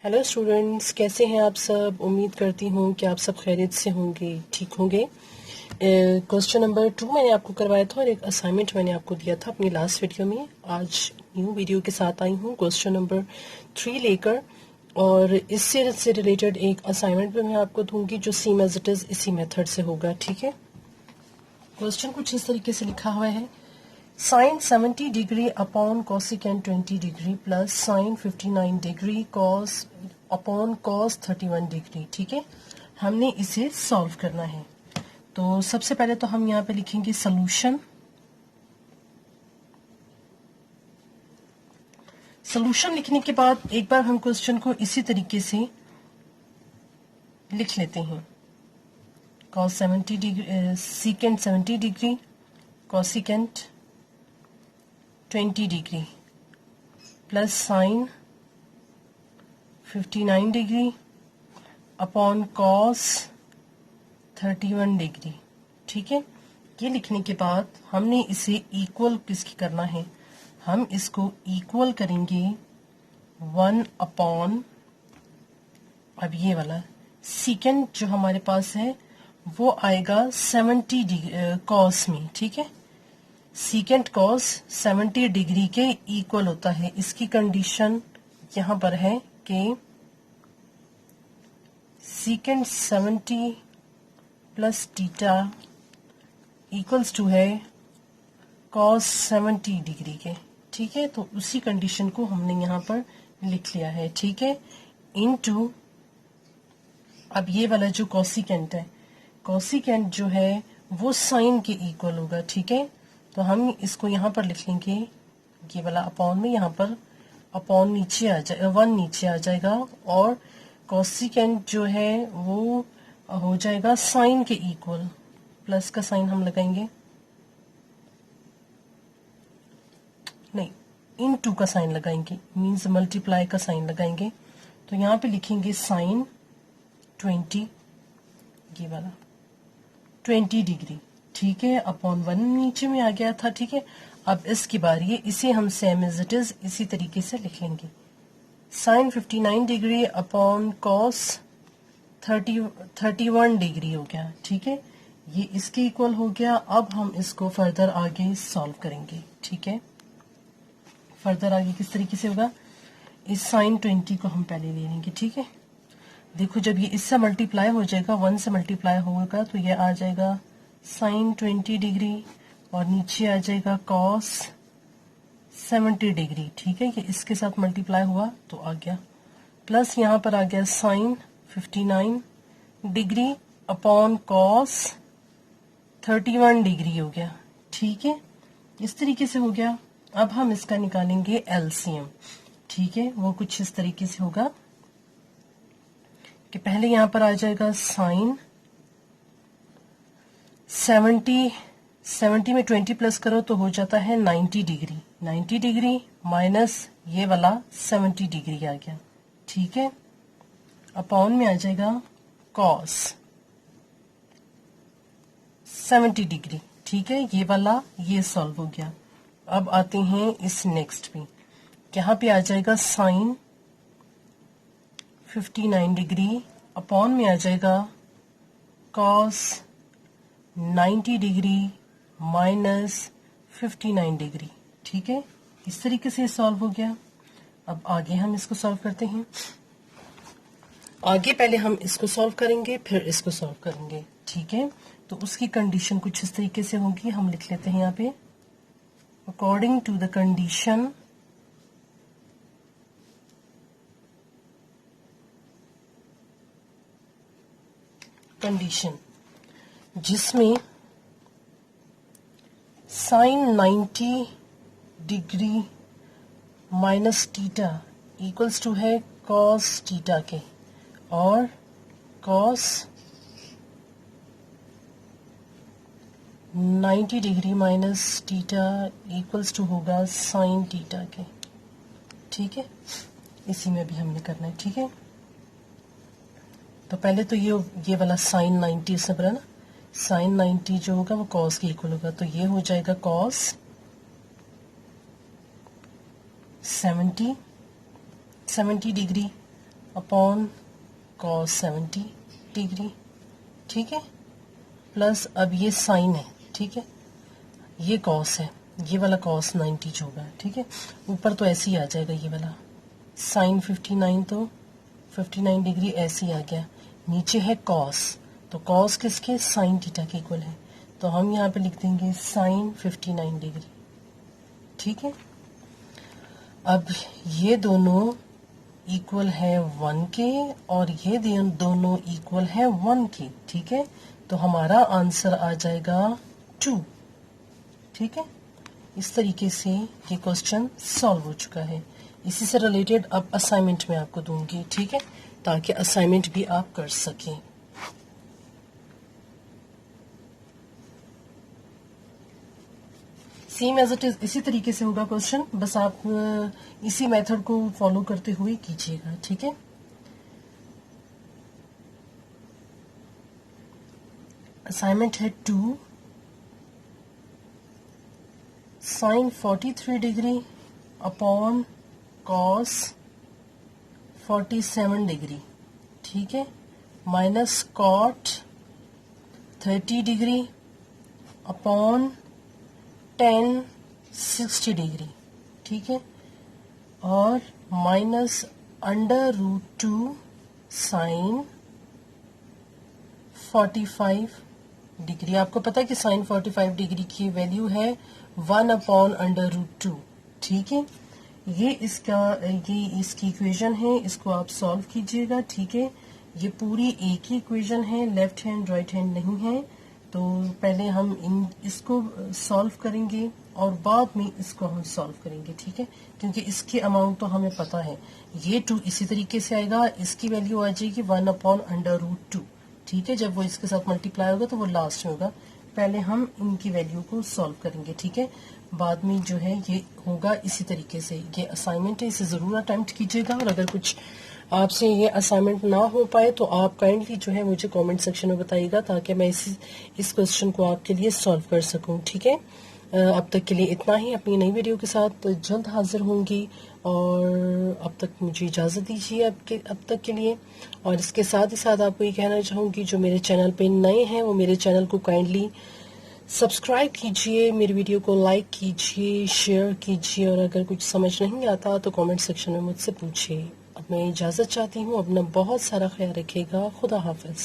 Hello students, कैसे हैं आप सब। उम्मीद करती हूँ कि आप सब खैरियत से होंगे, ठीक होंगे। क्वेश्चन नंबर 2 मैंने आपको करवाया था और एक असाइनमेंट मैंने आपको दिया था अपनी लास्ट वीडियो में। आज न्यू वीडियो के साथ आई हूँ क्वेश्चन नंबर 3 लेकर, और इससे रिलेटेड एक असाइनमेंट भी मैं आपको दूंगी जो सेम एज इट इज़ इसी मेथड से होगा, ठीक है। क्वेश्चन कुछ इस तरीके से लिखा हुआ है, sine 70 degree upon cosecant 20 degree plus sine 59 degree cos upon cos 31 degree, ठीक है। हमने इसे सॉल्व करना है। तो सबसे पहले तो हम यहाँ पे लिखेंगे सॉल्यूशन। सॉल्यूशन लिखने के बाद एक बार हम क्वेश्चन को इसी तरीके से लिख लेते हैं। Cos 70 degree, secant 70 degree, cosecant 20 degree plus sine 59 degree upon cos 31 degree, ठीक है। ये लिखने के बाद हमने इसे इक्वल किसकी करना है, हम इसको इक्वल करेंगे 1 अपॉन, अब ये वाला सीकेंड जो हमारे पास है वो आएगा 70 कॉस में, ठीक है। सीकेंट कॉस 70 डिग्री के इक्वल होता है। इसकी कंडीशन यहां पर है कि secant 70 plus theta equals to है कॉस 70 डिग्री के, ठीक है। तो उसी कंडीशन को हमने यहां पर लिख लिया है, ठीक है। इनटू अब ये वाला जो कोसिकेंट है, कोसिकेंट जो है वो साइन के इक्वल होगा, ठीक है। तो हम इसको यहाँ पर लिख लेंगे, ये वाला अपॉन में, यहाँ पर अपॉन नीचे आ जाएगा, 1 नीचे आ जाएगा, और कोसिकेंट जो है वो हो जाएगा साइन के इक्वल। प्लस का साइन हम लगाएंगे, नहीं, इनटू का साइन लगाएंगे, मीन्स मल्टीप्लाई का साइन लगाएंगे। तो यहाँ पे लिखेंगे साइन 20, ये वाला 20 डिग्री, ठीक है, अपॉन 1 नीचे में आ गया था, ठीक है। अब इसकी बारी है, इसे हम सेम एज इट इज इसी तरीके से लिख लेंगे। Sine 59 degree upon cos 31 degree हो गया, ठीक है। ये इसके इक्वल हो गया। अब हम इसको फर्दर आगे सॉल्व करेंगे, ठीक है। फर्दर आगे किस तरीके से होगा, इस साइन 20 को हम पहले ले लेंगे, ठीक है। देखो जब ये इससे मल्टीप्लाई हो जाएगा, 1 से मल्टीप्लाई होगा तो ये आ जाएगा साइन 20 डिग्री और नीचे आ जाएगा कॉस 70 डिग्री, ठीक है। ये इसके साथ मल्टीप्लाई हुआ तो आ गया, प्लस यहाँ पर आ गया sine 59 degree upon cos 31 degree हो गया, ठीक है। इस तरीके से हो गया। अब हम इसका निकालेंगे एलसीएम, ठीक है। वो कुछ इस तरीके से होगा कि पहले यहां पर आ जाएगा साइन 70 में 20 प्लस करो तो हो जाता है 90 डिग्री, 90 डिग्री माइनस ये वाला 70 डिग्री आ गया, ठीक है। अपॉन में आ जाएगा कॉस 70 डिग्री, ठीक है। ये वाला ये सॉल्व हो गया। अब आते हैं इस नेक्स्ट पे, यहाँ पे आ जाएगा साइन 59 डिग्री अपॉन में आ जाएगा कॉस 90 डिग्री माइनस 59 डिग्री, ठीक है। इस तरीके से सॉल्व हो गया। अब आगे हम इसको सॉल्व करते हैं। आगे पहले हम इसको सॉल्व करेंगे, फिर इसको सॉल्व करेंगे, ठीक है। तो उसकी कंडीशन कुछ इस तरीके से होगी, हम लिख लेते हैं यहाँ पे, अकॉर्डिंग टू द कंडीशन जिसमें sine 90 degree minus theta equals to है कॉस थीटा के, और cos 90 degree minus theta equals to होगा साइन थीटा के, ठीक है। इसी में भी हमने करना है, ठीक है। तो पहले तो ये वाला साइन 90 से बना ना, साइन 90 जो होगा वो कॉस के इक्वल होगा, तो ये हो जाएगा cos 70 degree upon cos 70 degree, ठीक है, प्लस अब ये साइन है, ठीक है, ये cos है, ये वाला cos 90 जो होगा, ठीक है, ऊपर तो ऐसे ही आ जाएगा, ये वाला साइन 59 तो 59 डिग्री ऐसे ही आ गया, नीचे है cos, तो cos किसके, साइन थीटा के इक्वल है, तो हम यहाँ पे लिख देंगे साइन 59 डिग्री, ठीक है। अब ये दोनों इक्वल है 1 के और ये दोनों इक्वल है 1 के, ठीक है, तो हमारा आंसर आ जाएगा 2, ठीक है। इस तरीके से ये क्वेश्चन सॉल्व हो चुका है। इसी से रिलेटेड अब असाइनमेंट में आपको दूंगी, ठीक है, ताकि असाइनमेंट भी आप कर सकें। सेम एज इट इज इसी तरीके से होगा क्वेश्चन, बस आप इसी मेथड को फॉलो करते हुए कीजिएगा, ठीक है। असाइनमेंट है 2 sine 43 degree upon cos 47 degree, ठीक है, minus cot 30 degree upon tan 60 degree, ठीक है, और minus under root 2 sine 45 degree. आपको पता है कि साइन 45 डिग्री की वैल्यू है 1 अपॉन अंडर रूट 2, ठीक है। ये इसकी इक्वेशन है, इसको आप सॉल्व कीजिएगा, ठीक है। ये पूरी एक ही इक्वेशन है, लेफ्ट हैंड राइट हैंड नहीं है, तो पहले हम इसको सॉल्व करेंगे और बाद में इसको हम सॉल्व करेंगे, ठीक है, क्योंकि इसके अमाउंट तो हमें पता है। ये 2 इसी तरीके से आएगा, इसकी वैल्यू आ जाएगी 1 अपॉन अंडर रूट 2, ठीक है, जब वो इसके साथ मल्टीप्लाई होगा तो वो लास्ट में होगा। पहले हम इनकी वैल्यू को सॉल्व करेंगे, ठीक है, बाद में जो है ये होगा इसी तरीके से। ये असाइनमेंट है, इसे जरूर अटेम्प्ट कीजिएगा, और अगर कुछ आपसे ये असाइनमेंट ना हो पाए तो आप काइंडली जो है मुझे कमेंट सेक्शन में बताइएगा, ताकि मैं इस क्वेश्चन को आपके लिए सॉल्व कर सकूं, ठीक है। अब तक के लिए इतना ही, अपनी नई वीडियो के साथ जल्द हाजिर होंगी, और अब तक मुझे इजाज़त दीजिए अब तक के लिए। और इसके साथ ही साथ आपको ये कहना चाहूँगी, जो मेरे चैनल पे नए हैं वो मेरे चैनल को काइंडली सब्सक्राइब कीजिए, मेरी वीडियो को लाइक कीजिए, शेयर कीजिए, और अगर कुछ समझ नहीं आता तो कमेंट सेक्शन में मुझसे पूछिए। अब मैं इजाज़त चाहती हूँ, अपना बहुत सारा ख्याल रखिएगा, खुदा हाफिज़।